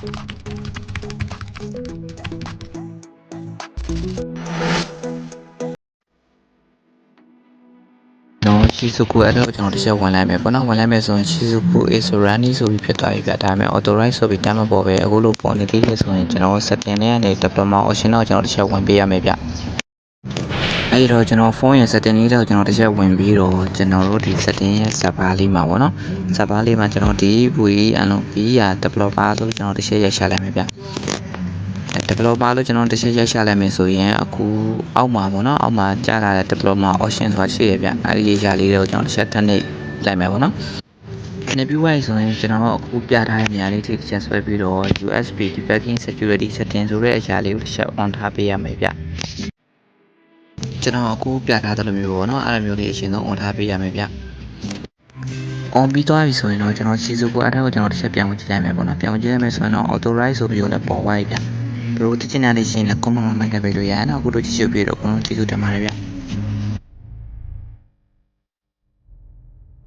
နော်ရှီဇူကူအဲ့တော့ကျွန်တော်တစ်ချက်ဝင်လိုက်မယ်ပေါ့နော်ဝင်လိုက်မယ်ဆိုရင်ရှီဇူကူ is running ဆိုပြီးဖြစ်သွားပြီဗျဒါပေမဲ့ authorize ဆိုပြီးတမ်းမပေါ်ပဲအခုလိုပေါ်နေသေးတယ်ဆိုရင်ကျွန်တော် setting ထဲကနေ diploma option တော့ကျွန်တော်တစ်ချက်ဝင်ပေးရမယ်ဗျအဲ့တော့ကျွန်တော်ဖုန်းရဲ့ setting လေးတော့ကျွန်တော်တစ်ချက်ဝင်ပြီးတော့ကျွန်တော်တို့ဒီ setting ရဲ့ server လေးမှာပေါ့နော် server လေးမှာကျွန်တော်ဒီ VE developer လို့ကျွန်တော်တစ်ချက်ရိုက်ရှာလိုက်မယ်ဗျdeveloper လို့ကျွန်တော်တစ်ချက်ရိုက်ရှာလိုက်မယ်ဆိုရင်အခုအောက်မှာပေါ့နော်အောက်မှာကြားလာတဲ့ developer option ဆိုတာရှိရဗျအဲ့ဒီရေးရှာလေးတွေကိုကျွန်တော်တစ်ချက်ထပ်နှိပ်လိုက်မယ်ပေါ့နော်နေပြီးသွားပြီဆိုရင်ကျွန်တော်တို့အခုပြထားတဲ့နေရာလေးတစ်ချက်ဆွဲပြီးတော့ USB debugging security setting ဆိုတဲ့အရာလေးကိုတစ်ချက် on ထားပေးရမယ်ဗျကျွန်တော်အခုပြထားတဲ့လိုမျိုးပေါ့နော်အဲ့လိုမျိုးလေးအရင်ဆုံး on ထားပေးရမယ်ဗျon ပြီးသွားပြီဆိုရင်တော့ကျွန်တော် Shizuku အထက်ကိုကျွန်တော်တစ်ချက်ပြန်ဝင်ကြည့်လိုက်မယ်ပေါ့နော်ပြန်ဝင်ကြည့်လိုက်မယ်ဆိုရင်တော့ authorize ဆိုပြီးတော့လည်းပေါ်သွားပြီဗျဘယ်လိုတချင်တာလေးရှင်းလဲ comment မှာမှတ်ခဲ့ပေးလို့ရတယ်နော်အခုတို့ကြည့်ရှုပြီးတော့အကုန်လုံးကျေးဇူးတင်ပါတယ်ဗျ